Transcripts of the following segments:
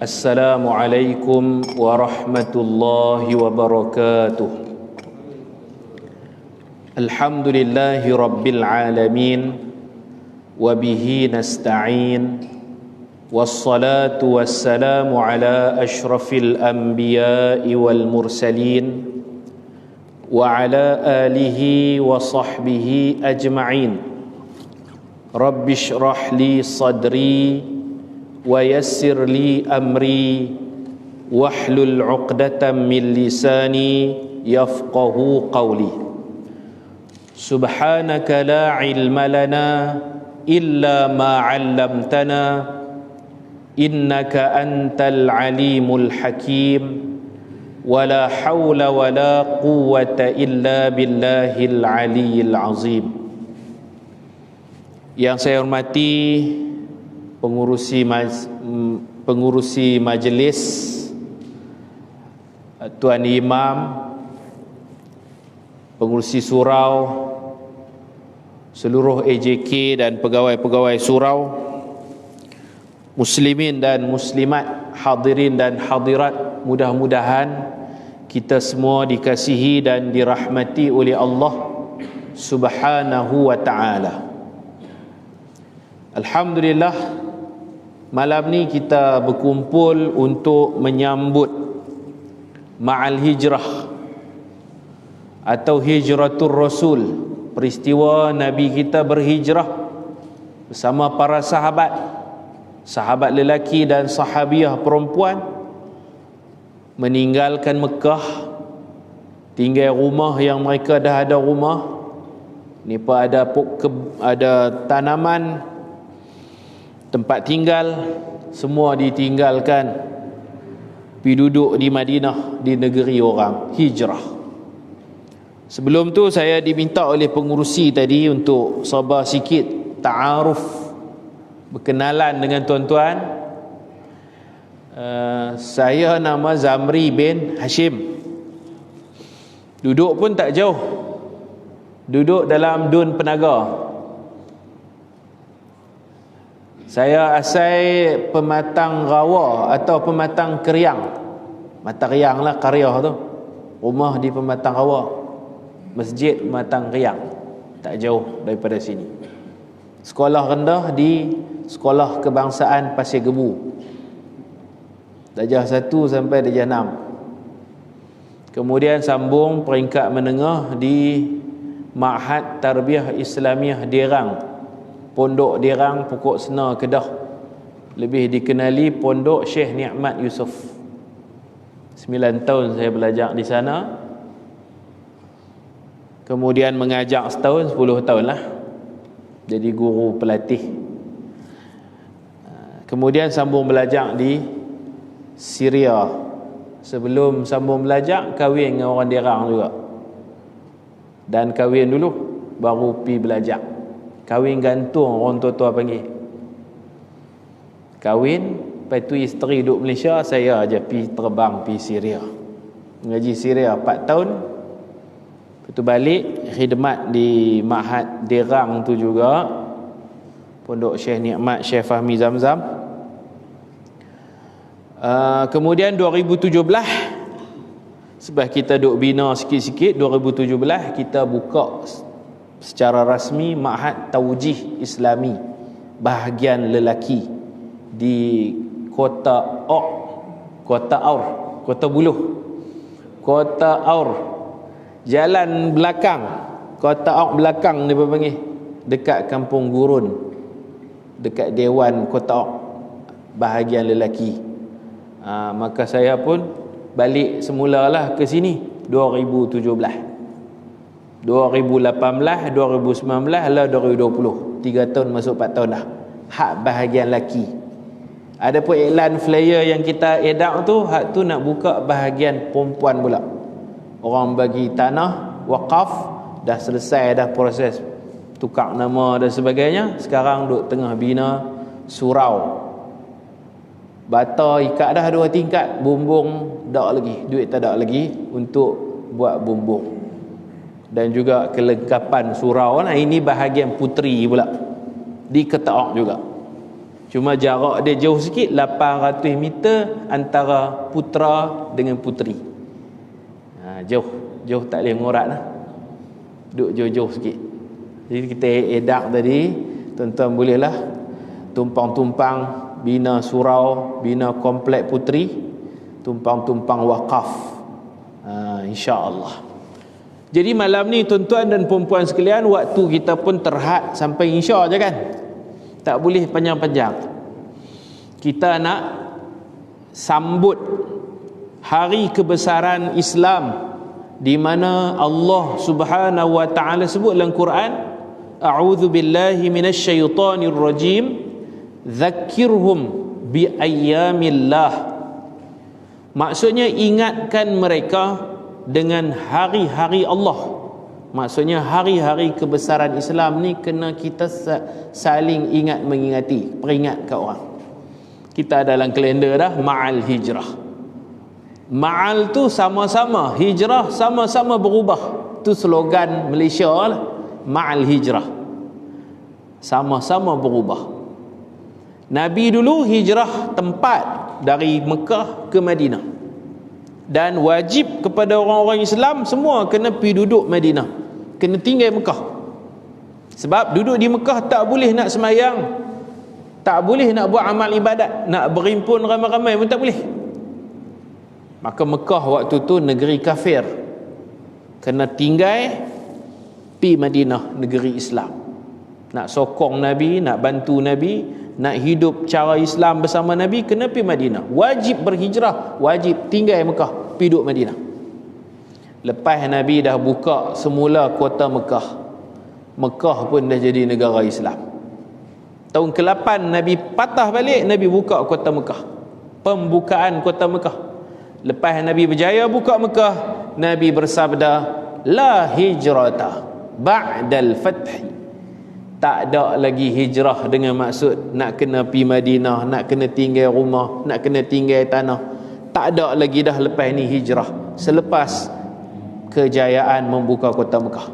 Assalamualaikum warahmatullahi wabarakatuh. Alhamdulillahi rabbil alamin, wabihi nasta'in, wassalatu wassalamu ala ashrafil anbiya'i wal mursalin, wa ala alihi wa sahbihi ajma'in. Rabbi shrah li sadri wa yassir li amri wahlul 'uqdatam min lisani yafqahu qawli. Subhanaka la ilma lana illa ma 'allamtana innaka antal alimul hakim wa la hawla wa la quwwata illa billahil aliyyil azim. Yang saya hormati pengurusi majlis, Tuan Imam, pengurusi surau, seluruh AJK dan pegawai-pegawai surau, muslimin dan muslimat, hadirin dan hadirat, mudah-mudahan kita semua dikasihi dan dirahmati oleh Allah Subhanahu wa ta'ala. Alhamdulillah, malam ni kita berkumpul untuk menyambut Ma'al Hijrah atau Hijratul Rasul, peristiwa Nabi kita berhijrah bersama para sahabat, sahabat lelaki dan sahabiah perempuan, meninggalkan Mekah, tinggal rumah yang mereka dah ada rumah. Ni pun ada tanaman, tempat tinggal, semua ditinggalkan, pergi duduk di Madinah, di negeri orang, hijrah. Sebelum tu saya diminta oleh pengurusi tadi untuk sabar sikit, ta'aruf, berkenalan dengan tuan-tuan. Saya nama Zamri bin Hashim. Duduk pun tak jauh, duduk dalam Dun Penaga. Saya asal Pematang Rawa atau Pematang Keriang. Mata Riang lah Karyah tu. Rumah di Pematang Rawa, masjid Pematang Riang, tak jauh daripada sini. Sekolah rendah di Sekolah Kebangsaan Pasir Gebu, darjah 1 sampai darjah 6. Kemudian sambung peringkat menengah di Ma'had Tarbiyah Islamiah Derang, Pondok Derang Pokok Sena Kedah, lebih dikenali Pondok Syekh Ni'mat Yusof. 9 tahun saya belajar di sana. Kemudian mengajar setahun, 10 tahun lah jadi guru pelatih. Kemudian sambung belajar di Syria. Sebelum sambung belajar, kahwin dengan orang Derang juga, dan kahwin dulu baru pi belajar. Kahwin gantung orang tua-tua panggil. Kahwin, lepas tu isteri duduk Malaysia, saya aja pi terbang pi Syria. Mengaji Syria 4 tahun. Lepas tu balik khidmat di Ma'had Derang tu juga, Pondok Syekh Ni'mat Syekh Fahmi Zamzam. Kemudian 2017, sebab kita duk bina sikit-sikit, 2017 kita buka secara rasmi Ma'had Taujih Islami bahagian lelaki di Kota Aur, Kota Buluh, Kota Aur, jalan belakang Kota Aur belakang dia panggil, dekat Kampung Gurun, dekat Dewan Kota Aur, bahagian lelaki. Maka saya pun balik semulalah ke sini 2017. 2018, 2019 lah 2020, 3 tahun masuk 4 tahun dah. Hak bahagian lelaki. Ada pun iklan flyer yang kita edak tu, hak tu nak buka bahagian perempuan pula. Orang bagi tanah wakaf, dah selesai dah proses tukar nama dan sebagainya. Sekarang duk tengah bina surau. Bata ikat dah 2 tingkat, bumbung tak lagi, duit tak ada lagi untuk buat bumbung. Dan juga kelengkapan surau. Nah, ini bahagian puteri pula di Ketaok juga. Cuma jarak dia jauh sikit, 800 meter antara putera dengan puteri. Jauh tak boleh ngorat lah. Duduk jauh-jauh sikit. Jadi kita edak tadi, tuan-tuan bolehlah tumpang-tumpang bina surau, bina komplek puteri, tumpang-tumpang wakaf, insya-Allah. Jadi malam ni tuan-tuan dan puan-puan sekalian, waktu kita pun terhad sampai insya je kan. Tak boleh panjang-panjang. Kita nak sambut hari kebesaran Islam, di mana Allah Subhanahu wa taala sebut dalam Quran, a'udzu billahi minasyaitonir rajim, dzakkirhum bi ayyamillah. Maksudnya ingatkan mereka dengan hari-hari Allah. Maksudnya hari-hari kebesaran Islam ni kena kita saling ingat mengingati, peringat kat orang. Kita ada dalam kalender dah ma'al hijrah. Ma'al tu sama-sama, hijrah sama-sama berubah. Tu slogan Malaysia lah, ma'al hijrah. Sama-sama berubah. Nabi dulu hijrah tempat dari Mekah ke Madinah. Dan wajib kepada orang-orang Islam semua kena pergi duduk Madinah, kena tinggal Mekah. Sebab duduk di Mekah tak boleh nak semayang, tak boleh nak buat amal ibadat, nak berimpun ramai-ramai pun tak boleh. Maka Mekah waktu tu negeri kafir, kena tinggal pi Madinah, negeri Islam. Nak sokong Nabi, nak bantu Nabi, nak hidup cara Islam bersama Nabi, kena pi Madinah. Wajib berhijrah, wajib tinggal Mekah, pi duduk Madinah. Lepas Nabi dah buka semula kota Mekah, Mekah pun dah jadi negara Islam. Tahun ke-8 Nabi patah balik, Nabi buka kota Mekah, pembukaan kota Mekah. Lepas Nabi berjaya buka Mekah, Nabi bersabda, la hijrata ba'dal fathi. Tak ada lagi hijrah dengan maksud nak kena pi Madinah, nak kena tinggal rumah, nak kena tinggal tanah. Tak ada lagi dah lepas ni hijrah, selepas kejayaan membuka kota Mekah.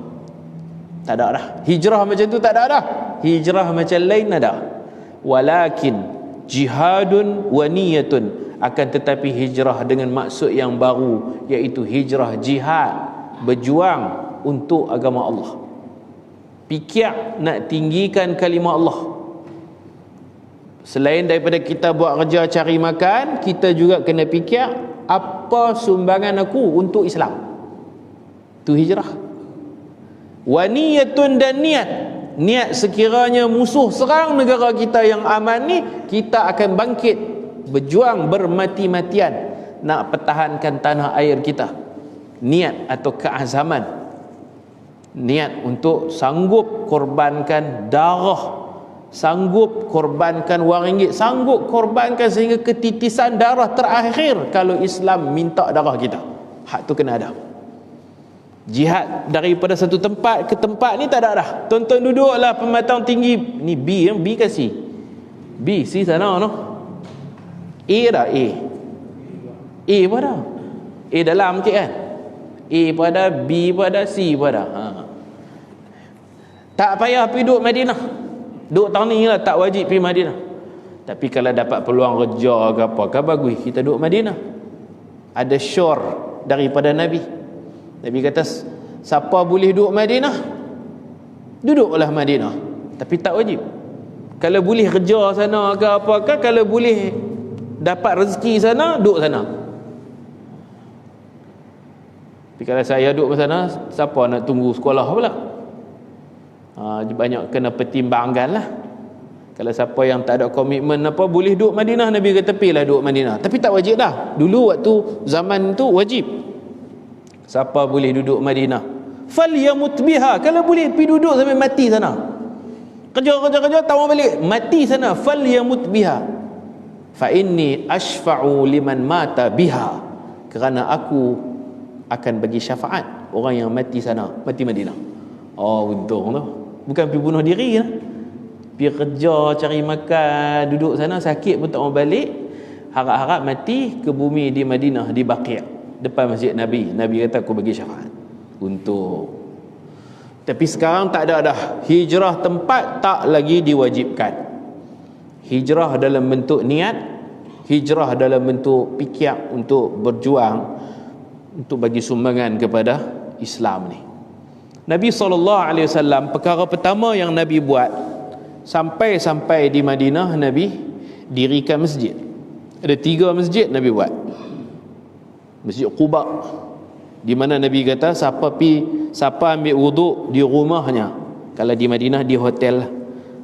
Tak ada dah hijrah macam tu, tak ada dah. Hijrah macam lain ada. Walakin jihadun wa niyatun, akan tetapi hijrah dengan maksud yang baru, iaitu hijrah jihad, berjuang untuk agama Allah. Fikir nak tinggikan kalimah Allah. Selain daripada kita buat kerja cari makan, kita juga kena fikir apa sumbangan aku untuk Islam. Tu hijrah. Wa niyatun, dan niat. Niat sekiranya musuh serang negara kita yang aman ni, kita akan bangkit, berjuang bermati-matian nak pertahankan tanah air kita. Niat atau keazaman, niat untuk sanggup korbankan darah, sanggup korbankan wang ringgit, sanggup korbankan sehingga ketitisan darah terakhir kalau Islam minta darah kita. Hak tu kena ada. Jihad daripada satu tempat ke tempat ni tak ada dah. Tonton duduklah pematang tinggi ni, B kan C? B, C sana no. A dah, A pun ada, A dalam sikit kan, A pun ada, B pun ada, C pun ada. Tak payah pergi duduk Madinah, duduk tahun ni lah, tak wajib pergi Madinah. Tapi kalau dapat peluang kerja ke apa, kan bagus kita duduk Madinah. Ada syur daripada Nabi. Nabi kata, siapa boleh duduk Madinah, duduklah Madinah, tapi tak wajib. Kalau boleh kerja sana ke apa ke, kalau boleh dapat rezeki sana, duduk sana. Tapi kalau saya duduk ke sana, siapa nak tunggu sekolah pula? Banyak kena pertimbangkan lah. Kalau siapa yang tak ada komitmen apa, boleh duduk Madinah, Nabi kata pergilah duduk Madinah, tapi tak wajib dah. Dulu waktu zaman tu wajib. Siapa boleh duduk Madinah, falyamut biha, kalau boleh pergi duduk sampai mati sana. Kerja tahu balik, mati sana. Falyamut biha fa inni ashfa'u liman mata biha, kerana aku akan bagi syafaat orang yang mati sana, mati Madinah. Oh, untung tu, bukan pergi bunuh diri lah. Pergi kerja cari makan, duduk sana sakit pun tak mau balik, harap-harap mati ke bumi di Madinah, di Baqi', depan masjid Nabi. Nabi kata aku bagi syafaat. Untung. Tapi sekarang tak ada dah. Hijrah tempat tak lagi diwajibkan. Hijrah dalam bentuk niat, hijrah dalam bentuk fikir untuk berjuang untuk bagi sumbangan kepada Islam ni. Nabi SAW, perkara pertama yang Nabi buat sampai di Madinah, Nabi dirikan masjid. Ada 3 masjid Nabi buat. Masjid Quba, di mana Nabi kata siapa ambil wuduk di rumahnya, kalau di Madinah di hotel,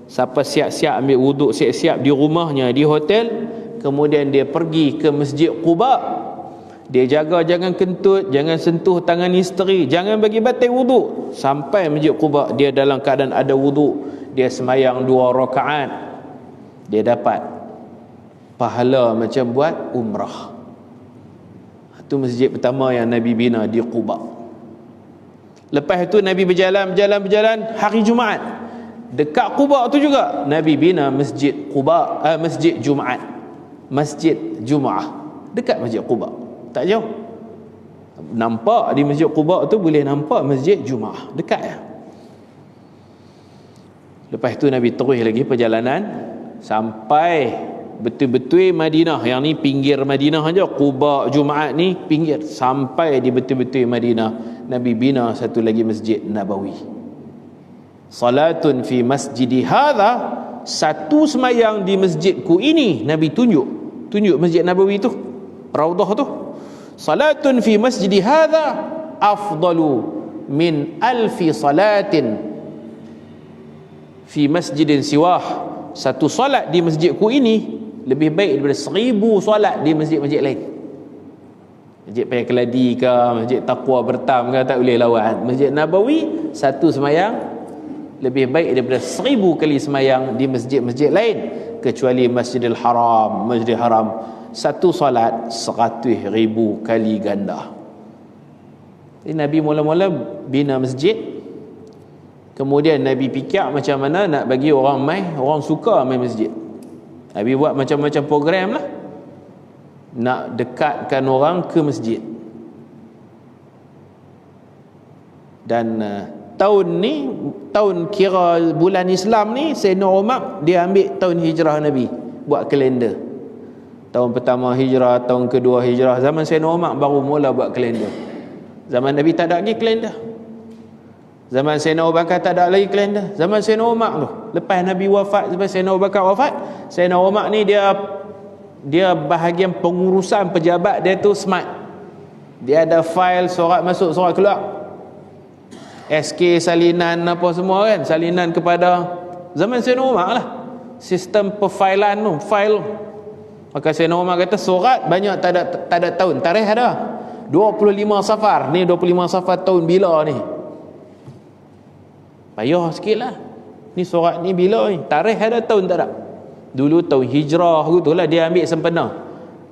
siapa siap-siap ambil wuduk siap-siap di rumahnya di hotel, kemudian dia pergi ke Masjid Quba, dia jaga jangan kentut, jangan sentuh tangan isteri, jangan bagi batal wuduk. Sampai Masjid Quba dia dalam keadaan ada wuduk, dia sembahyang 2 rakaat, dia dapat pahala macam buat umrah. Itu masjid pertama yang Nabi bina di Quba. Lepas itu Nabi berjalan hari Jumaat. Dekat Quba tu juga Nabi bina masjid Quba, masjid Jumaat. Masjid Jumaah dekat Masjid Quba. Tak jauh. Nampak di Masjid Quba tu boleh nampak Masjid Jumaah, dekat ya. Lepas tu Nabi terus lagi perjalanan sampai betul-betul Madinah. Yang ni pinggir Madinah aja. Quba Jumaat ni pinggir. Sampai di betul-betul Madinah, Nabi bina satu lagi Masjid Nabawi. Salatun fi masjidi hadha, satu semayang di masjidku ini. Nabi tunjuk Masjid Nabawi tu, Raudhah tu. Salatun fi masjidi hadha afdalu min alfi salatin fi masjidin siwah. Satu solat di masjidku ini lebih baik daripada 1000 solat di masjid-masjid lain. Masjid Payah Keladi ke, Masjid Taqwa Bertam ke, tak boleh lawan. Masjid Nabawi satu semayang lebih baik daripada 1000 kali semayang di masjid-masjid lain, kecuali Masjidil Haram. Masjidil Haram satu solat 100,000 kali ganda. Jadi Nabi mula-mula bina masjid, kemudian Nabi fikir macam mana nak bagi orang suka main masjid. Nabi buat macam-macam program lah, nak dekatkan orang ke masjid. Dan tahun kira bulan Islam ni, Sayyidina Umar dia ambil tahun hijrah Nabi, buat kalender. Tahun pertama hijrah, tahun kedua hijrah. Zaman Sayyidina Umar baru mula buat kalender. Zaman Nabi tak ada lagi kalender. Zaman Sayyidina Abu Bakar tak ada lagi kalender. Zaman Sayyidina Umar tu, lepas Nabi wafat, lepas Sayyidina Abu Bakar wafat, Sayyidina Umar ni dia bahagian pengurusan pejabat dia tu smart. Dia ada file surat masuk, surat keluar, SK salinan apa semua kan, salinan kepada zaman Sayyidina Umar lah, sistem perfailan tu, file. Maka Sayyidina Umar kata surat banyak tak ada tahun, tarikh ada 25 Safar ni, 25 Safar tahun bila ni. Payah sikit lah, ni surat ni bila ni, tarikh ada, tahun tak ada. Dulu tahun hijrah tu lah dia ambil sempena.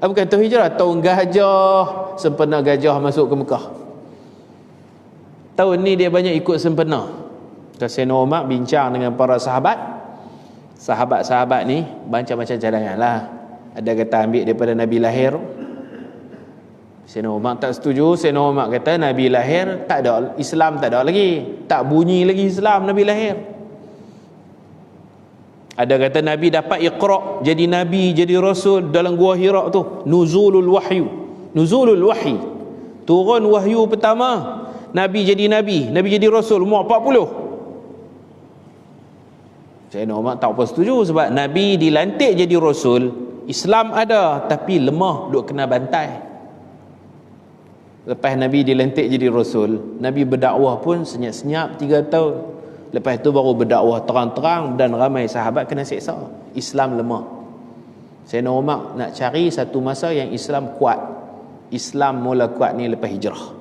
Bukan tahun hijrah, tahun gajah, sempena gajah masuk ke Mekah. Tahun ni dia banyak ikut sempena. Sayyidina Umar bincang dengan para sahabat ni macam-macam cadangan lah. Ada kata ambil daripada Nabi lahir. Sayyidina Umar tak setuju. Sayyidina Umar kata Nabi lahir tak ada, Islam tak ada lagi, tak bunyi lagi Islam Nabi lahir. Ada kata Nabi dapat Iqra, jadi Nabi, jadi Rasul dalam Gua Hira tu. Nuzulul wahyi, turun wahyu pertama, Nabi jadi Rasul umur 40. Sayyidina Umar tak apa setuju, sebab Nabi dilantik jadi Rasul, Islam ada tapi lemah, duk kena bantai. Lepas Nabi dilantik jadi Rasul, Nabi berdakwah pun senyap-senyap 3 tahun. Lepas tu baru berdakwah terang-terang, dan ramai sahabat kena seksa. Islam lemah. Sayyidina Umar nak cari satu masa yang Islam kuat. Islam mula kuat ni lepas hijrah.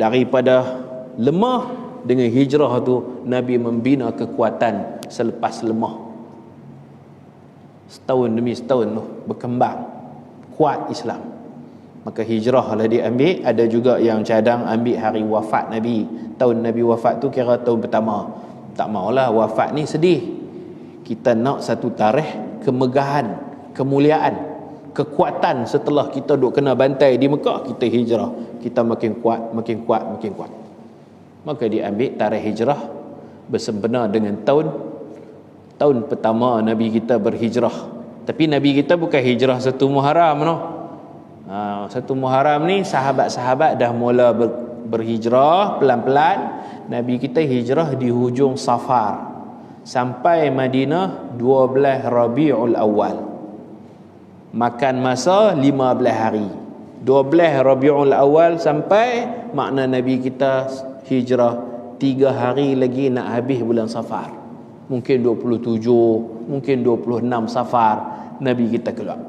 Daripada lemah dengan hijrah tu, Nabi membina kekuatan selepas lemah. Setahun demi setahun tu berkembang, kuat Islam. Maka hijrah lah diambil. Ada juga yang cadang ambil hari wafat Nabi. Tahun Nabi wafat tu kira tahun pertama. Tak maulah wafat ni sedih. Kita nak satu tarikh kemegahan, kemuliaan, kekuatan. Setelah kita duk kena bantai di Mekah, kita hijrah, kita makin kuat. Maka diambil tarikh hijrah bersempena dengan tahun tahun pertama Nabi kita berhijrah. Tapi Nabi kita bukan hijrah 1 Muharram no. 1 Muharram ni sahabat-sahabat dah mula berhijrah pelan-pelan. Nabi kita hijrah di hujung Safar sampai Madinah 12 Rabiul Awal. Makan masa 15 hari. 12 Rabiul Awal sampai, makna Nabi kita hijrah 3 hari lagi nak habis bulan Safar. Mungkin 27, mungkin 26 Safar Nabi kita keluar.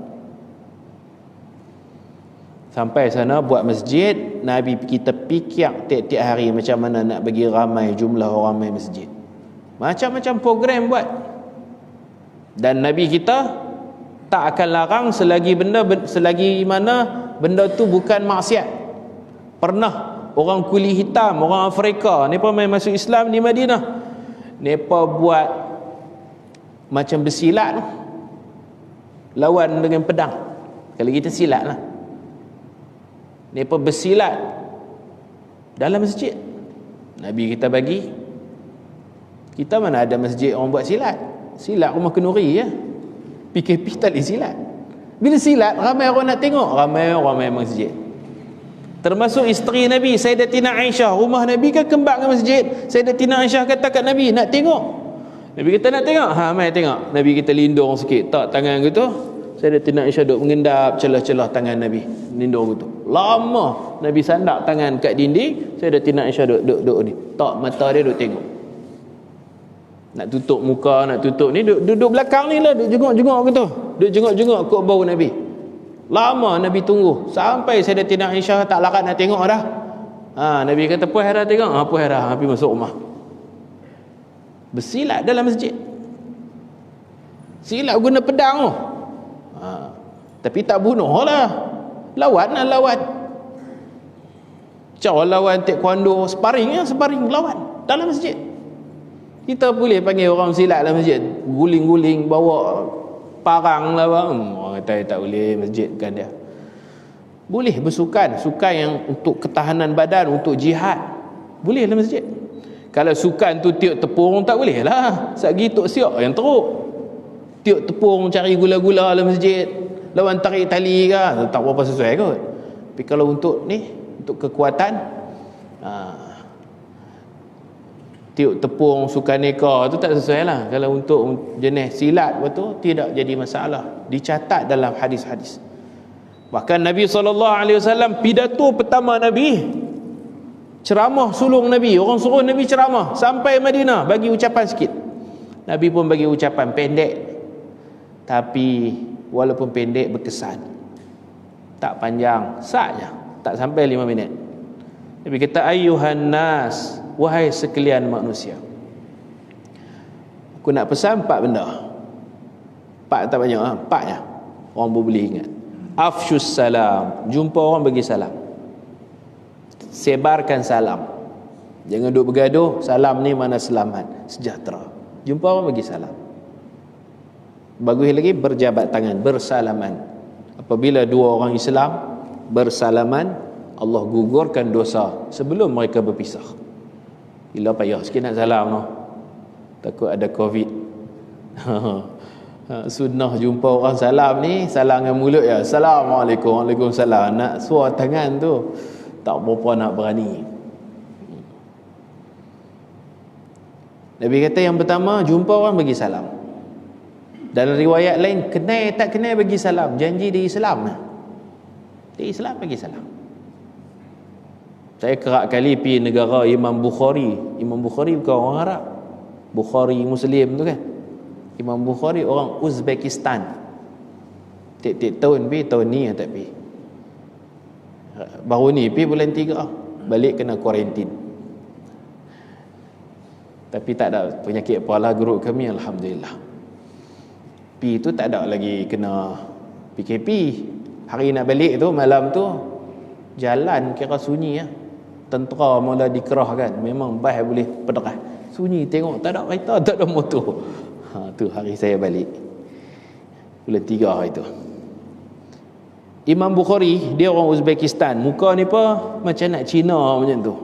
Sampai sana buat masjid. Nabi kita fikir tiap-tiap hari macam mana nak bagi ramai jumlah orang main masjid. Macam-macam program buat. Dan Nabi kita tak akan larang selagi mana benda tu bukan maksiat. Pernah orang kulit hitam, orang Afrika, mereka main masuk Islam di Madinah. Mereka buat macam bersilat tu, lawan dengan pedang. Kalau kita silat lah, mereka bersilat dalam masjid. Nabi kita bagi, kita mana ada masjid orang buat silat. Silat rumah kenduri ya. PKP tak boleh silat. Bila silat ramai orang nak tengok, ramai orang main masjid. Termasuk isteri Nabi Sayyidatina Aisyah, rumah Nabi kan kembang dengan masjid. Sayyidatina Aisyah kata kat Nabi, nak tengok. Nabi kita nak tengok, mai tengok. Nabi kita lindung sikit, tak tangan gitu. Sayyidatina Aisyah duk mengendap celah-celah tangan Nabi, lindung gitu. Lama Nabi sandak tangan kat dinding, Sayyidatina Aisyah duk ni. Tak, mata dia duk tengok. Nak tutup muka, nak tutup ni, duduk belakang ni lah, duduk jenguk-jenguk gitu. Duduk jenguk-jenguk kok bau Nabi. Lama Nabi tunggu sampai Sayyidatina Aisyah tak larat nak tengok dah. Nabi kata puas dah tengok. Puas dah, Nabi masuk rumah. Bersilat dalam masjid. Silat guna pedang tu. Tapi tak bunuh lah. Lawan lah, lawan. Cara lawan taekwondo, sparring lawan dalam masjid. Kita boleh panggil orang silat dalam masjid, guling-guling, bawa parang lah bang. Orang kata tak boleh, masjid kan dia. Boleh bersukan, sukan yang untuk ketahanan badan, untuk jihad, boleh dalam masjid. Kalau sukan tu tiup tepung tak boleh lah. Sagi tok siok yang teruk. Tiup tepung cari gula-gula dalam masjid, lawan tarik tali kan, tak berapa sesuai kot. Tapi kalau untuk ni, untuk kekuatan, tiup tepung sukan neka tu tak sesuai lah. Kalau untuk jenis silat betul, tidak jadi masalah. Dicatat dalam hadis-hadis. Bahkan Nabi SAW, pidato pertama Nabi, ceramah sulung Nabi, orang suruh Nabi ceramah sampai Madinah, bagi ucapan sikit. Nabi pun bagi ucapan pendek, tapi walaupun pendek berkesan. Tak panjang, saja, tak sampai 5 minit. Nabi kata, ayyuhan nas, wahai sekalian manusia, aku nak pesan 4 benda. 4 tak banyak, 4 je. Orang boleh ingat. Afshus salam, jumpa orang bagi salam. Sebarkan salam. Jangan duk bergaduh, salam ni mana selamat, sejahtera. Jumpa orang bagi salam. Bagus lagi, berjabat tangan, bersalaman. Apabila 2 orang Islam bersalaman, Allah gugurkan dosa sebelum mereka berpisah. Gila payah sikit nak salam no. Takut ada COVID. Sunnah jumpa orang salam ni, salam dengan mulut ya, Assalamualaikum, Waalaikumsalam. Nak suar tangan tu tak berapa nak berani. Nabi kata yang pertama, jumpa orang bagi salam. Dalam riwayat lain, kenal tak kenal bagi salam, janji dia Islam. Dia Islam bagi salam. Saya kerap kali pergi negara Imam Bukhari. Imam Bukhari bukan orang Arab. Bukhari Muslim tu kan. Imam Bukhari orang Uzbekistan. Tiap-tiap tahun pergi, tahun ni tak pergi. Baru ni pergi bulan 3, balik kena kuarantin. Tapi tak ada penyakit apa guru kami, alhamdulillah. Pergi tu tak ada lagi kena PKP. Hari nak balik tu, malam tu, jalan kira sunyi ya. Tentera mula dikerahkan, memang bah boleh pederah. Sunyi, tengok tak ada kereta, tak ada motor. Tu hari saya balik bulan 3 hari tu. Imam Bukhari, dia orang Uzbekistan. Muka ni apa macam nak Cina macam tu.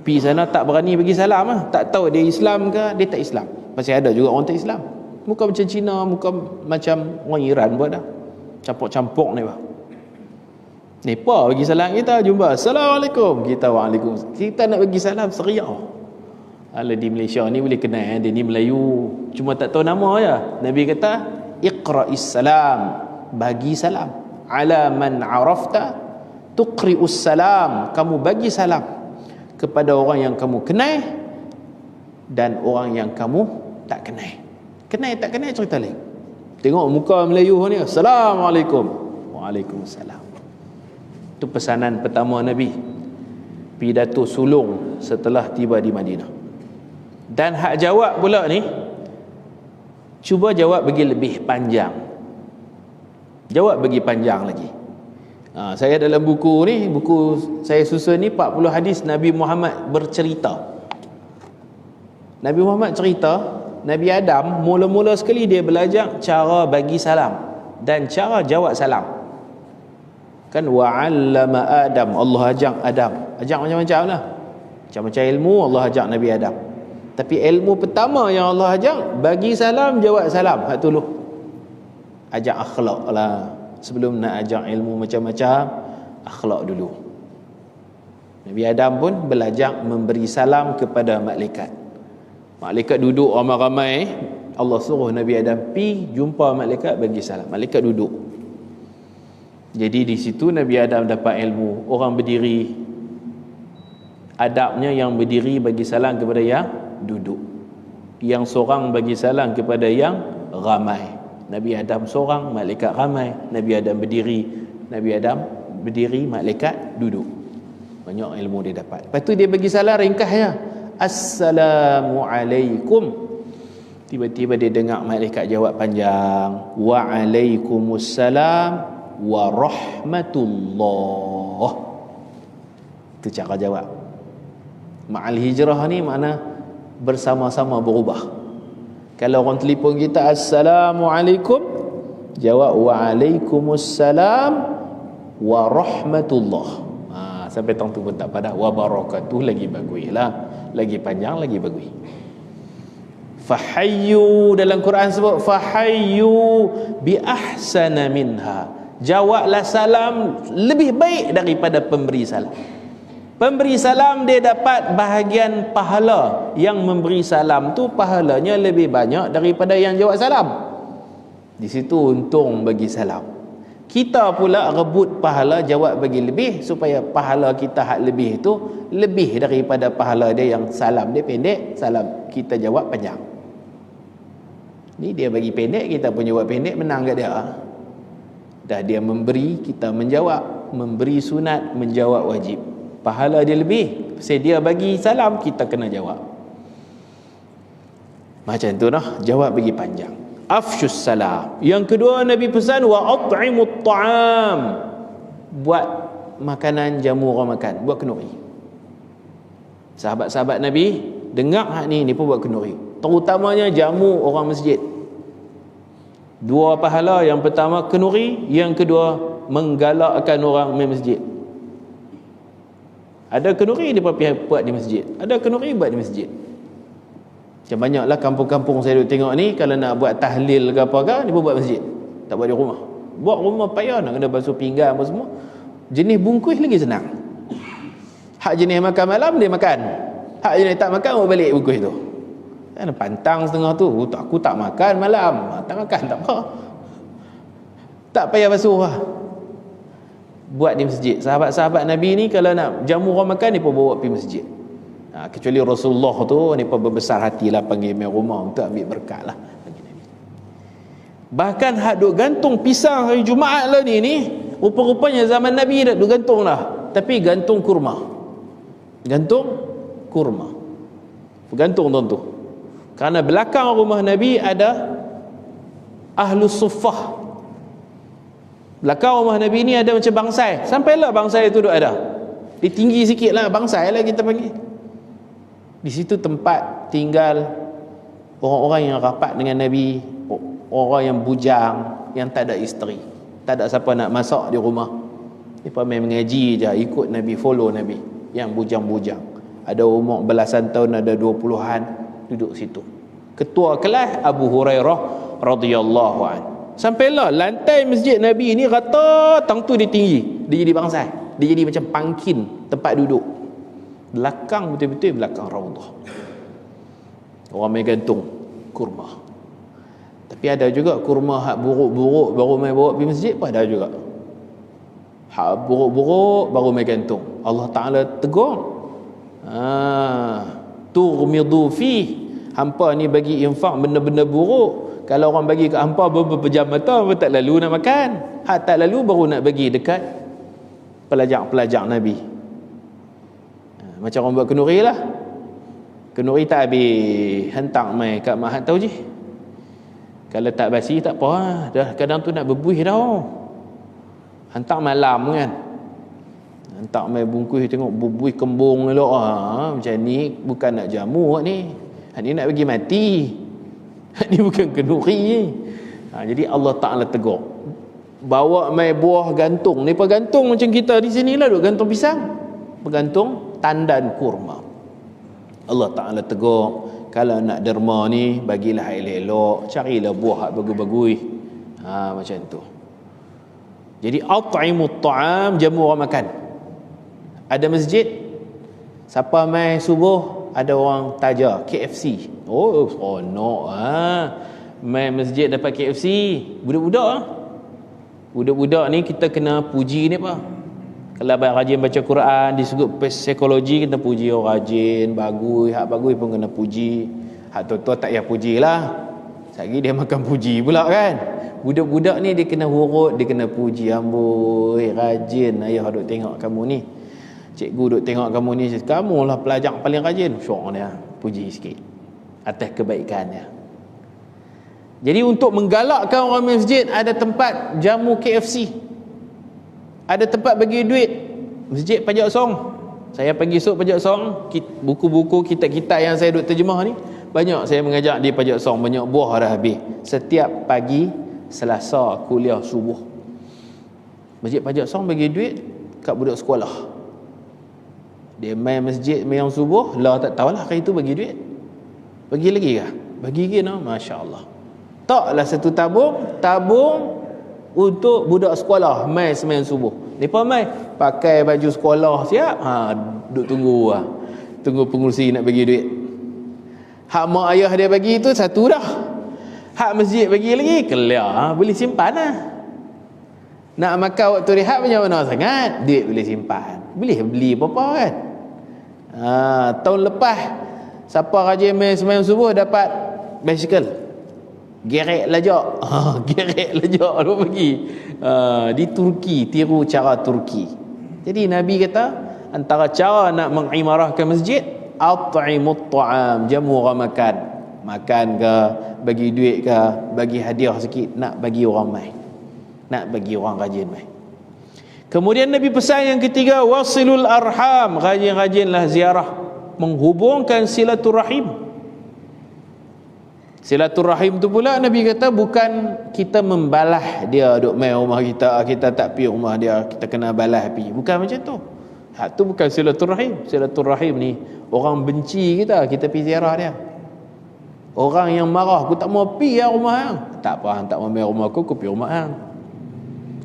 Pergi sana tak berani bagi salam lah. Tak tahu dia Islam ke, dia tak Islam. Masih ada juga orang tak Islam. Muka macam Cina, muka macam orang Iran buat dah. Campur-campur ni bah. Nepal bagi salam kita, jumpa Assalamualaikum, kita Waalaikumsalam. Kita nak bagi salam seriah. Ala di Malaysia ni boleh kenal, dia ni Melayu, cuma tak tahu nama aja. Nabi kata iqra'is salam, bagi salam. Ala man arafta tuqri'us salam, kamu bagi salam kepada orang yang kamu kenal dan orang yang kamu tak kenal. Kenal tak kenal cerita lain. Tengok muka Melayu ni, Assalamualaikum. Waalaikumsalam. Itu pesanan pertama Nabi, pidato sulung setelah tiba di Madinah. Dan hak jawab pula ni, cuba jawab bagi lebih panjang. Jawab bagi panjang lagi. Saya dalam buku ni, buku saya susun ni 40 hadis Nabi Muhammad bercerita. Nabi Muhammad cerita, Nabi Adam mula-mula sekali dia belajar cara bagi salam dan cara jawab salam. Kan wa'allama Adam, Allah ajak Adam. Ajak macam-macam lah. Macam-macam ilmu Allah ajak Nabi Adam. Tapi ilmu pertama yang Allah ajak, bagi salam, jawab salam. Hak tu dulu. Ajak akhlak lah. Sebelum nak ajak ilmu macam-macam, akhlak dulu. Nabi Adam pun belajar memberi salam kepada malaikat. Malaikat duduk ramai-ramai, Allah suruh Nabi Adam pi jumpa malaikat bagi salam. Malaikat duduk. Jadi di situ Nabi Adam dapat ilmu. Orang berdiri, adabnya yang berdiri bagi salam kepada yang duduk, yang seorang bagi salam kepada yang ramai. Nabi Adam seorang, malaikat ramai. Nabi Adam berdiri, malaikat duduk. Banyak ilmu dia dapat. Lepas tu dia bagi salam ringkas ya, Assalamualaikum. Tiba-tiba dia dengar malaikat jawab panjang, Waalaikumsalam warahmatullah. Itu cara jawab. Ma'al hijrah ni makna bersama-sama berubah. Kalau orang telefon kita Assalamualaikum, jawab Waalaikumsalam warahmatullah. Sampai tang tu pun tak pada wabarakatuh, lagi bagus lah, lagi panjang, lagi bagus. Fahayyu, dalam Quran sebut fahayyu bi ahsana minha, jawablah salam lebih baik daripada pemberi salam. Pemberi salam dia dapat bahagian pahala, yang memberi salam tu pahalanya lebih banyak daripada yang jawab salam. Di situ untung bagi salam. Kita pula rebut pahala, jawab bagi lebih, supaya pahala kita hak lebih tu lebih daripada pahala dia yang salam dia pendek, salam kita jawab panjang. Ni dia bagi pendek, kita pun jawab pendek, menang kat dia. Dah dia memberi, kita menjawab. Memberi sunat, menjawab wajib. Pahala dia lebih. Dia bagi salam, kita kena jawab. Macam tu lah, jawab bagi panjang. Afshus salam. Yang kedua Nabi pesan wa at'imut ta'am. Buat makanan, jamu orang makan, buat kenduri. Sahabat-sahabat Nabi dengar hak ni pun buat kenduri. Terutamanya jamu orang masjid. Dua pahala, yang pertama kenduri, yang kedua menggalakkan orang main masjid. Ada kenduri dia buat di masjid, ada kenduri buat di masjid. Macam banyaklah kampung-kampung saya duk tengok ni, kalau nak buat tahlil ke apa ke, dia pun buat masjid, tak buat di rumah. Buat rumah payah, nak kena basuh pinggan apa semua. Jenis bungkus lagi senang. Hak jenis makan malam dia makan, hak jenis tak makan bawa balik bungkus tu. Ada pantang setengah tu, aku tak makan malam, tak makan tak apa, tak payah basuh lah. Buat di masjid. Sahabat-sahabat Nabi ni kalau nak jamu orang makan, dia pun bawa pergi masjid. Kecuali Rasulullah tu, dia pun berbesar hati lah panggil main rumah untuk ambil berkat lah. Bahkan hak duk gantung pisang hari Jumaat lah ni rupa-rupanya zaman Nabi dah duk gantung lah, tapi gantung kurma. Gantung kurma, gantung tuan tu. Kerana belakang rumah Nabi ada Ahlus Suffah. Belakang rumah Nabi ni ada macam bangsai. Sampailah bangsai tu duk ada. Dia tinggi sikit lah, bangsai lah kita panggil. Di situ tempat tinggal orang-orang yang rapat dengan Nabi, orang yang bujang, yang tak ada isteri, tak ada siapa nak masak di rumah. Dia main mengaji je, ikut Nabi, follow Nabi. Yang bujang-bujang, ada umur belasan tahun, ada 20-an, duduk situ. Ketua kelas Abu Hurairah radhiyallahu an. Sampailah lantai masjid Nabi ni rata, tang tu dia tinggi, dia jadi bangsai, dia jadi macam pangkin tempat duduk. Belakang betul-betul belakang raudhah. Orang main gantung kurma. Tapi ada juga kurma hak buruk-buruk baru main bawa pergi masjid pun ada juga. Hak buruk-buruk baru main gantung. Allah Ta'ala tegur. Tughmidu fi, hampa ni bagi infak benda-benda buruk. Kalau orang bagi ke hampa berpejam mata, hampa tak lalu nak makan. Hak tak lalu baru nak bagi dekat pelajar-pelajar Nabi. Macam orang buat kenuri lah. Kenuri tak habis, hantar mai kat Mahat Taujih. Kalau tak basi tak apa lah. Dah kadang tu nak berbuih dah. Hantar malam kan. Hantar mai bungkus tengok berbuih kembung elok. Macam ni bukan nak jamu ni. Ni nak bagi mati. Ni bukan kenuri. Jadi Allah Ta'ala tegur. Bawa mai buah gantung. Ni gantung macam kita di sini lah, duk gantung pisang. Bergantung tandan kurma. Allah Ta'ala tegur, kalau nak derma ni bagilah elok-elok, carilah buah hak bagus-bagus. Macam tu. Jadi at'imut ta'am, jamu orang makan. Ada masjid, siapa mai subuh ada orang taja KFC. Oh no. Mai masjid dapat KFC, budak-budak. Budak-budak ni kita kena puji ni apa? Kalau rajin baca Quran, di sudut psikologi kita puji orang rajin, bagus, hak bagus pun kena puji. Hak tua-tua tak payah pujilah. Sekali dia makan puji pula kan. Budak-budak ni dia kena hurut, dia kena puji. Amboi, rajin ayah duk tengok kamu ni. Cikgu duk tengok kamu ni, kamu lah pelajar paling rajin. Syok dia, puji sikit atas kebaikannya. Jadi untuk menggalakkan orang masjid, ada tempat jamu KFC. Ada tempat bagi duit. Masjid Pajak Song. Saya pergi esok Pajak Song, buku-buku kitab-kitab yang saya duk terjemah ni, banyak saya mengajak di Pajak Song, banyak buah dah habis. Setiap pagi Selasa kuliah subuh. Masjid Pajak Song bagi duit kat budak sekolah. Dia main masjid main subuh, lah tak tahulah hari tu bagi duit. Bagi lagi kah? Bagi lagi no, masya-Allah. Taklah satu tabung untuk budak sekolah mai semain subuh. Depa mai pakai baju sekolah siap. Duduk tunggu lah. Tunggu pengurusi nak bagi duit. Hak mak ayah dia bagi tu satu dah. Hak masjid bagi lagi kelia, boleh simpan lah. Nak makan waktu rehat macam mana sangat? Duit boleh simpan. Boleh beli apa-apa kan. Tahun lepas siapa rajin main semain subuh dapat basikal. Gerek lajak. Gerek lajak dia pergi. Di Turki, tiru cara Turki. Jadi Nabi kata antara cara nak mengimarahkan masjid, at'imut ta'am, jamu orang makan. Makan ke, bagi duit ke, bagi hadiah sikit, nak bagi orang mai. Nak bagi orang rajin mai. Kemudian Nabi pesan yang ketiga, wasilul arham, rajin-rajinlah ziarah, menghubungkan silaturahim. Silaturahim tu pula Nabi kata bukan kita membalas dia duk main rumah kita, kita tak pergi rumah dia, kita kena balas pergi. Bukan macam tu. Hak tu bukan silaturahim. Silaturahim ni orang benci kita pergi ziarah dia. Orang yang marah, aku tak mau pergi rumah hang. Tak apa, hang tak mau main rumah aku pergi rumah hang.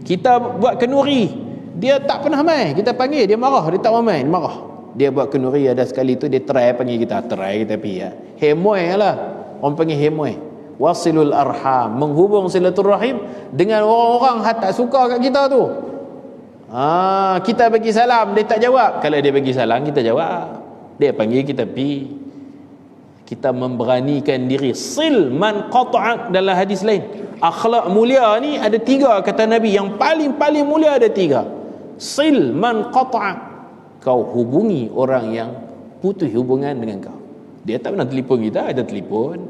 Kita buat kenuri, dia tak pernah main, kita panggil dia marah, dia tak mau main, marah. Dia buat kenuri ada sekali tu dia try panggil kita pergi ya. Hemoi lah. Orang panggil hemoi. Wasilul arham, menghubung silaturahim dengan orang-orang yang tak suka kat kita tu. Kita bagi salam, dia tak jawab. Kalau dia bagi salam, kita jawab. Dia panggil, kita pergi. Kita memberanikan diri. Sil man qata'ak, dalam hadis lain. Akhlak mulia ni ada 3 kata Nabi. Yang paling mulia ada 3. Sil man qata'ak, kau hubungi orang yang putus hubungan dengan kau. Dia tak pernah telefon kita, ada telefon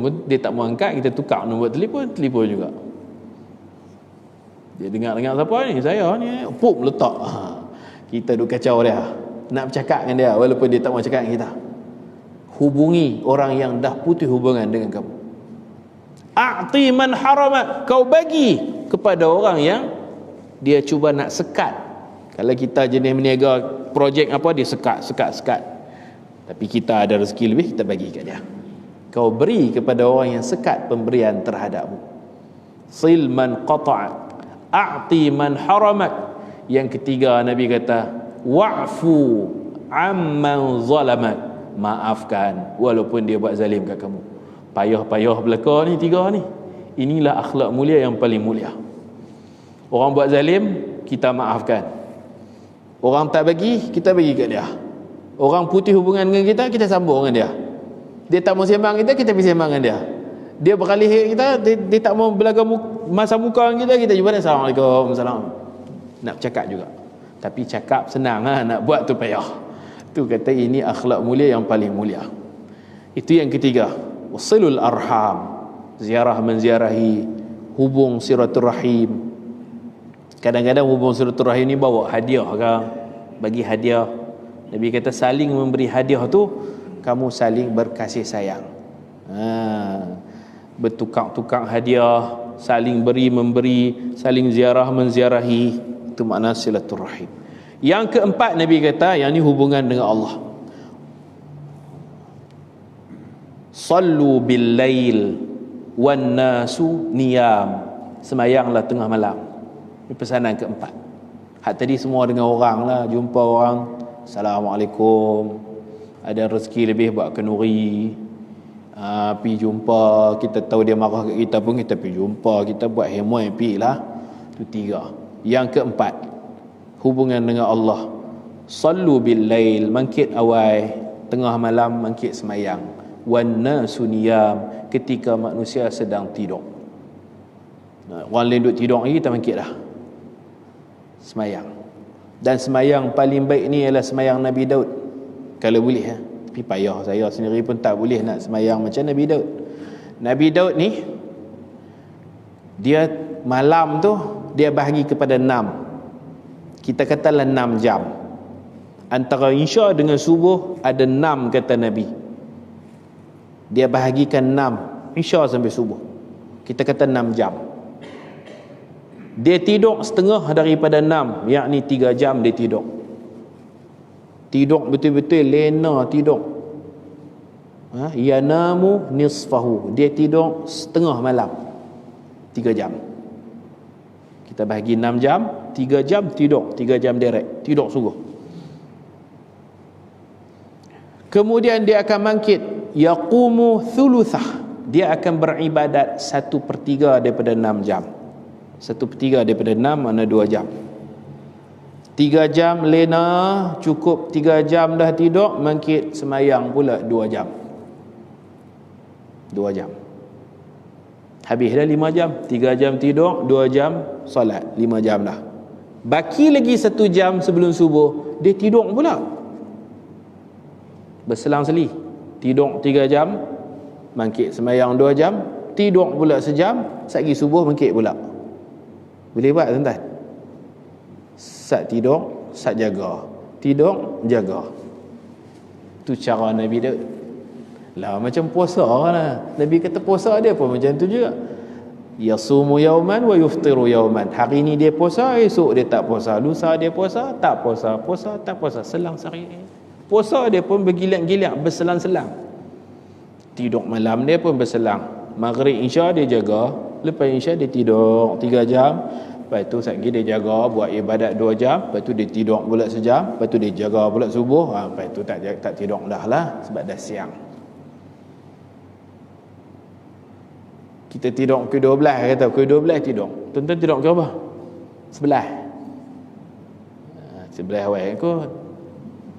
pun dia tak mau angkat, kita tukar nombor telefon juga. Dia dengar siapa ni, saya ni, pop letak. Kita duk kacau dia, nak bercakap dengan dia walaupun dia tak mau cakap dengan kita. Hubungi orang yang dah putus hubungan dengan kamu. A'ti man haramat, kau bagi kepada orang yang dia cuba nak sekat. Kalau kita jenis meniaga projek apa, dia sekat. Tapi kita ada rezeki lebih, kita bagi kat dia. kau beri kepada orang yang sekat pemberian terhadapmu. Sil man qata'a, a'ti man haramak. Yang ketiga Nabi kata, wa'fu amman zalamak, maafkan walaupun dia buat zalim kat kamu. Payah-payah belaka ni tiga ni. Inilah akhlak mulia yang paling mulia. Orang buat zalim, kita maafkan. Orang tak bagi, kita bagi kat dia. Orang putih hubungan dengan kita, kita sambung dengan dia. Dia tak mau sembang kita, kita pergi sembang dengan dia. Dia beralih kita, dia tak mau belaga masa muka dengan kita, kita jumpa dia, Assalamualaikum, salam. Nak cakap juga. Tapi cakap senang, nak buat tu payah. Tu kata ini akhlak mulia yang paling mulia. Itu yang ketiga. Wasilul arham, ziarah menziarahi, hubung silaturahim. Kadang-kadang hubung silaturahim ni bawa hadiah kan, bagi hadiah. Nabi kata saling memberi hadiah tu, kamu saling berkasih sayang. Bertukar-tukar hadiah, saling beri memberi, saling ziarah menziarahi, itu makna silaturahim. Yang keempat Nabi kata, yang ni hubungan dengan Allah. Sallu bil lail wan nasu niyam, semayanglah tengah malam. Ini pesanan keempat. Hak tadi semua dengan orang lah, jumpa orang, Assalamualaikum, ada rezeki lebih buat kenduri, pergi jumpa, kita tahu dia marah kat kita pun kita pergi jumpa, kita buat hemoi pergi lah. Itu tiga. Yang keempat, hubungan dengan Allah. Sallu bil lail, mangkit awal tengah malam, mangkit semayang. Wan nasu niyam, ketika manusia sedang tidur. Orang lain duduk tidur lagi, kita mangkit dah semayang. Dan semayang paling baik ni ialah semayang Nabi Daud, kalau boleh. Tapi payah, saya sendiri pun tak boleh nak semayang macam Nabi Daud. Nabi Daud ni, dia malam tu dia bahagi kepada 6. Kita katalah 6 jam. Antara Isya dengan subuh ada 6 kata Nabi. Dia bahagikan 6, Isya sampai subuh. Kita kata 6 jam. Dia tidur setengah daripada 6, yakni 3 jam dia tidur. Tidur betul-betul lena tidur. Yanamu nisfahu, dia tidur setengah malam, 3 jam. Kita bahagi 6 jam, 3 jam tidur, 3 jam direct, tidur sungguh. Kemudian dia akan bangkit, yaqumu thuluthah, dia akan beribadat 1/3 daripada 6 jam. 1/3 daripada 6 mana 2 jam. 3 jam lena, cukup 3 jam dah tidur, bangkit semayang pula 2 jam. 2 jam. Habis dah 5 jam. 3 jam tidur, 2 jam solat, 5 jam dah. Baki lagi 1 jam sebelum subuh, dia tidur pula. Berselang-seli. Tidur 3 jam, bangkit semayang 2 jam, tidur pula sejam, satgi subuh bangkit pula. Boleh buat tuan-tuan? Sat tidur, sat jaga. Tidur, jaga. Itu cara Nabi Daud. Lah macam puasa lah. Nabi kata puasa dia pun macam tu juga. Yasumu yauman wa yuftiru yauman. Hari ni dia puasa, esok dia tak puasa. Lusa dia puasa, tak puasa. Puasa, tak puasa. Selang sehari. Puasa dia pun bergilat-gilat, berselang-selang. Tidur malam dia pun berselang. Maghrib Isya dia jaga, lepas Isya dia tidur 3 jam, lepas tu satgi dia jaga buat ibadat 2 jam, lepas tu dia tidur pula sejam, lepas tu dia jaga pula subuh, lepas tu tak tidur dah lah sebab dah siang. Kita tidur ke 12, kata ke 12 tidur. Tuan-tuan tidur ke apa? 11. 11 awal kot.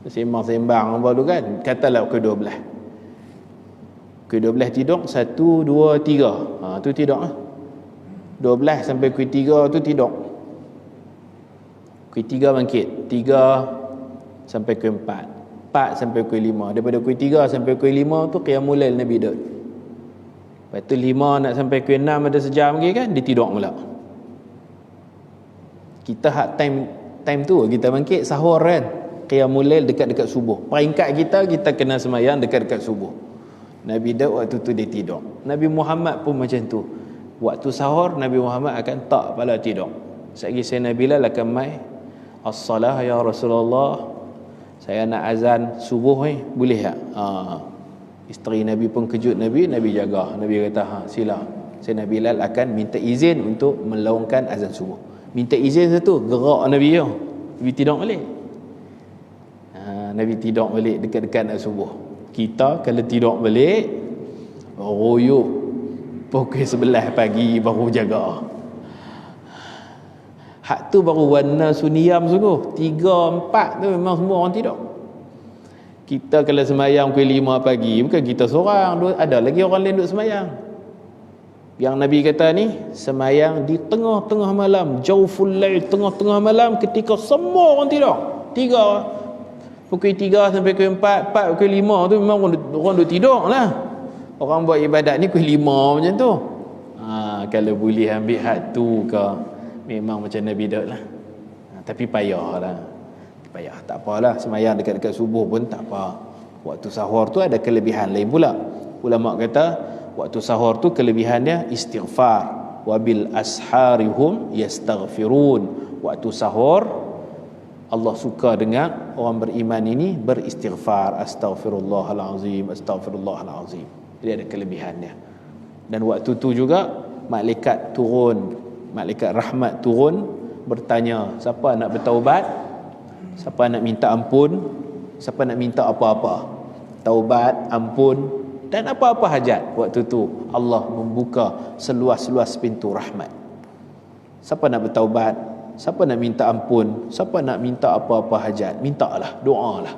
Sembang-sembang apa tu kan, katalah ke 12. Ke 12 tidur 1, 2, 3. Tu tidur lah. 12 sampai ke 3 tu tidur. Ke 3 bangkit. 3 sampai ke 4. 4 sampai ke 5. Daripada ke 3 sampai ke 5 tu qiyamul lail Nabi Daud. Lepas tu 5 nak sampai ke 6 ada sejam lagi kan, dia tidur pula. Kita hak time tu kita bangkit sahur kan. Qiyamul lail dekat-dekat subuh. Peringkat kita kena semayang dekat-dekat subuh. Nabi Daud waktu tu dia tidur. Nabi Muhammad pun macam tu. Waktu sahur Nabi Muhammad akan tak kepala tidur. Sekali Sayyidina Bilal akan mai, as-salah ya Rasulullah, saya nak azan subuh boleh tak? Isteri Nabi pun kejut Nabi jaga. Nabi kata, sila, Sayyidina Bilal akan minta izin untuk melaungkan azan subuh. Minta izin satu, gerak Nabi tu. Nabi tidur balik. Nabi tidur balik dekat-dekat nak subuh. Kita kalau tidur balik, royuk pukul 11 pagi baru jaga. Hak tu baru warna sunniam sungguh. 3, 4 tu memang semua orang tidur. Kita kalau semayang pukul 5 pagi, bukan kita seorang, ada lagi orang lain duduk semayang. Yang Nabi kata ni, semayang di tengah-tengah malam, jauful lail, tengah-tengah malam, ketika semua orang tidur. Pukul 3 sampai pukul 4, 4 pukul 5 tu memang orang duduk tidur lah. Orang buat ibadat ni pukul 5 macam tu. Kalau boleh ambil hak tu ke, memang macam Nabi dak lah. Tapi payahlah. Tak apalah, semayang dekat-dekat subuh pun tak apa. Waktu sahur tu ada kelebihan lain pula. Ulama kata waktu sahur tu kelebihannya istighfar. Wabil asharihum yastaghfirun. Waktu sahur Allah suka dengan orang beriman ini beristighfar. Astaghfirullahalazim, astaghfirullahalazim. Jadi ada kelebihannya. Dan waktu tu juga malaikat turun, malaikat rahmat turun bertanya, siapa nak bertaubat? Siapa nak minta ampun? Siapa nak minta apa-apa? Taubat, ampun dan apa-apa hajat. Waktu tu Allah membuka seluas-luas pintu rahmat. Siapa nak bertaubat? Siapa nak minta ampun? Siapa nak minta apa-apa hajat? Mintalah, doalah.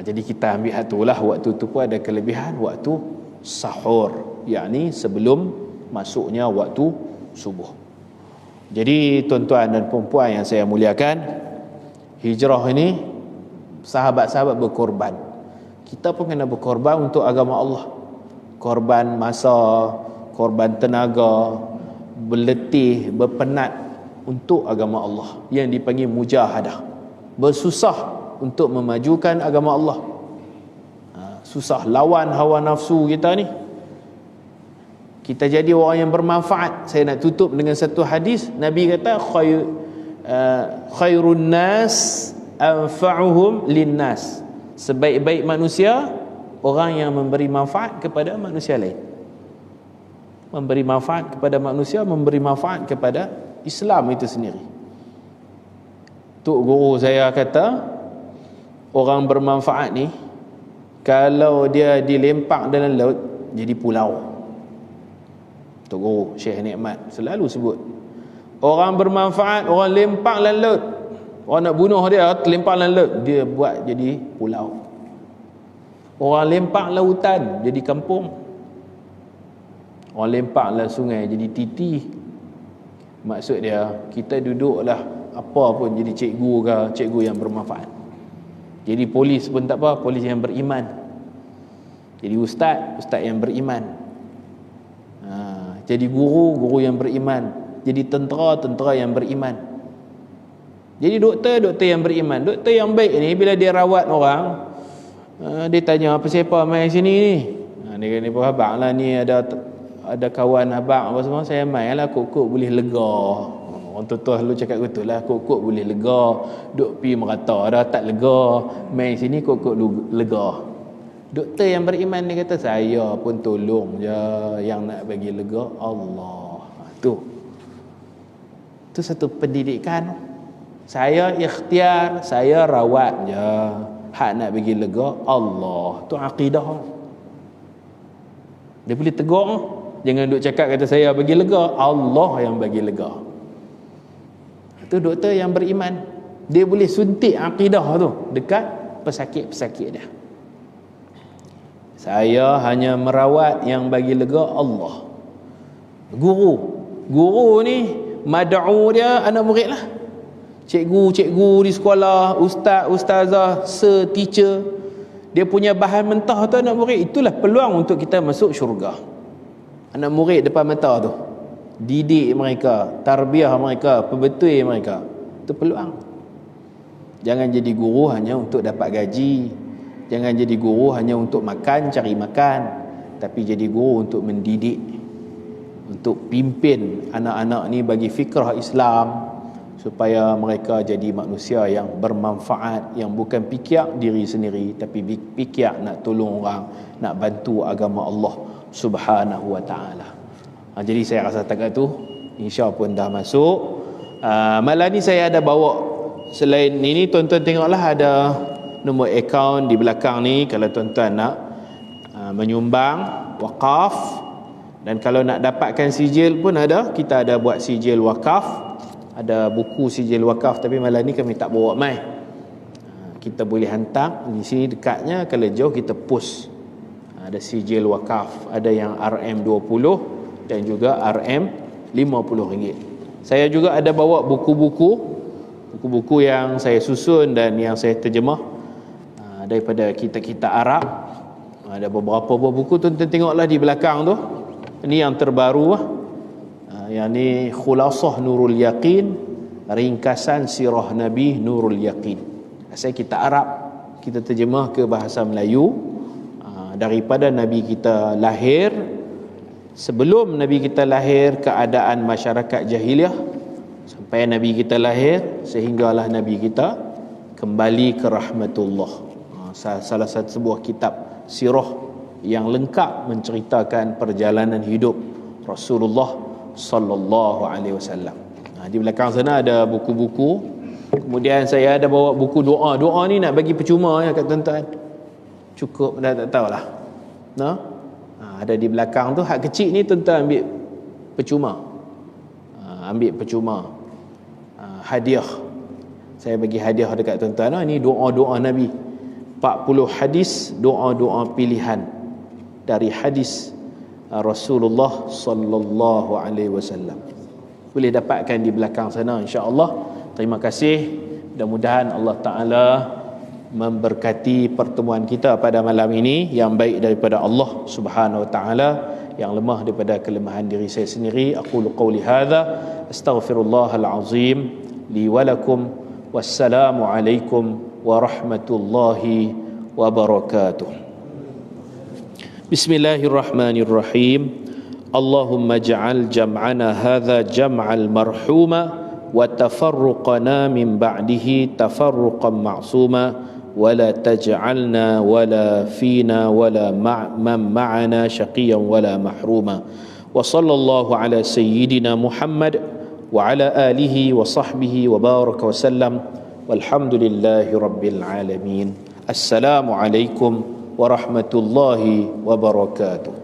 Jadi kita ambil hak tu lah. Waktu tu pun ada kelebihan, waktu sahur, yakni sebelum masuknya waktu subuh. Jadi tuan-tuan dan puan-puan yang saya muliakan, hijrah ini sahabat-sahabat berkorban. Kita pun kena berkorban untuk agama Allah. Korban masa, korban tenaga, berletih, berpenat untuk agama Allah yang dipanggil mujahadah. Bersusah untuk memajukan agama Allah. Susah lawan hawa nafsu kita ni. Kita jadi orang yang bermanfaat. Saya nak tutup dengan satu hadis. Nabi kata khairun nas anfa'uhum linnas. Sebaik-baik manusia orang yang memberi manfaat kepada manusia lain. Memberi manfaat kepada manusia, memberi manfaat kepada Islam itu sendiri. Tok guru saya kata, orang bermanfaat ni kalau dia dilempak dalam laut jadi pulau. Tok guru Syekh Nikmat selalu sebut, orang bermanfaat, orang lempak dalam laut, orang nak bunuh dia terlempar dalam laut, dia buat jadi pulau. Orang lempak lautan jadi kampung. Orang lempak dalam sungai jadi titi. Maksud dia, kita duduklah apa pun jadi cikgu ke, cikgu yang bermanfaat. Jadi polis pun tak apa, polis yang beriman. Jadi ustaz, ustaz yang beriman. Jadi guru, guru yang beriman. Jadi tentera, tentera yang beriman. Jadi doktor, doktor yang beriman. Doktor yang baik ni bila dia rawat orang, dia tanya, apa siapa mai sini ni? Dia kata, abang lah ni, ada kawan abang apa semua, saya mai lah, kok-kok boleh lega. Orang tua-tua selalu cakap betul lah, kok-kok boleh lega. Duk pi merata dah tak lega, mai sini kok-kok lega. Doktor yang beriman dia kata, saya pun tolong je, yang nak bagi lega Allah. Tu satu pendidikan. Saya ikhtiar, saya rawat je, hak nak bagi lega Allah. Tu akidah. Dia boleh tegur, jangan duk cakap kata saya bagi lega, Allah yang bagi lega. Itu doktor yang beriman. Dia boleh suntik akidah tu dekat pesakit-pesakit dia. Saya hanya merawat, yang bagi lega Allah. Guru ni mad'u dia anak murid lah. Cikgu-cikgu di sekolah, ustaz, ustazah, teacher, dia punya bahan mentah tu anak murid. Itulah peluang untuk kita masuk syurga. Anak murid depan mata tu, didik mereka, tarbiyah mereka, perbetul mereka. Itu peluang. Jangan jadi guru hanya untuk dapat gaji. Jangan jadi guru hanya untuk makan, cari makan. Tapi jadi guru untuk mendidik, untuk pimpin anak-anak ni bagi fikrah Islam, supaya mereka jadi manusia yang bermanfaat, yang bukan fikir diri sendiri tapi fikir nak tolong orang, nak bantu agama Allah Subhanahu wa taala. Jadi saya rasa takat tu insya pun dah masuk. Malam ni saya ada bawa, selain ini tuan-tuan tengoklah ada nombor akaun di belakang ni kalau tuan-tuan nak menyumbang wakaf, dan kalau nak dapatkan sijil pun ada, kita ada buat sijil wakaf, ada buku sijil wakaf, tapi malam ni kami tak bawa mai. Kita boleh hantar di sini dekatnya, kalau jauh kita post. Ada sijil wakaf, ada yang RM20 dan juga RM50. Saya juga ada bawa buku-buku yang saya susun dan yang saya terjemah daripada kitab-kitab Arab. Ada beberapa buah buku, tuan-tuan tengoklah di belakang tu. Ini yang terbaru yang ni Khulasah Nurul Yaqin, ringkasan sirah Nabi Nurul Yaqin. Asal kita Arab, kita terjemah ke bahasa Melayu. Daripada Nabi kita lahir, sebelum Nabi kita lahir, keadaan masyarakat jahiliah, sampai Nabi kita lahir, sehinggalah Nabi kita kembali ke rahmatullah. Salah satu sebuah kitab sirah yang lengkap menceritakan perjalanan hidup Rasulullah sallallahu alaihi wasallam. Di belakang sana ada buku-buku. Kemudian saya ada bawa buku doa. Doa ni nak bagi percuma ya kat tuan-tuan. Cukup dah tak tahulah. Ada di belakang tu, hak kecil ni tuan-tuan ambil percuma. Ambil percuma. Hadiah. Saya bagi hadiah dekat tuan-tuan. Ini doa-doa Nabi. 40 hadis, doa-doa pilihan dari hadis Rasulullah sallallahu alaihi wasallam. Boleh dapatkan di belakang sana insya-Allah. Terima kasih. Mudah-mudahan Allah Taala memberkati pertemuan kita pada malam ini, yang baik daripada Allah Subhanahu wa taala, yang lemah daripada kelemahan diri saya sendiri. Aqulu qawli hadza astaghfirullahal azim li wa lakum. Wassalamu alaikum warahmatullahi wabarakatuh. Bismillahirrahmanirrahim. Allahumma ja'al jam'ana hadha jam'al marhuma wa tafarruqana min ba'dihi tafarruqan ma'suma wa la taj'alna wa la fina wa la man ma'ana syaqiyan wa la mahruma. Wa sallallahu ala sayyidina Muhammad wa ala alihi wa sahbihi wa baraka wa sallam. Walhamdulillahi rabbil alamin. Assalamu alaikum warahmatullahi wabarakatuh.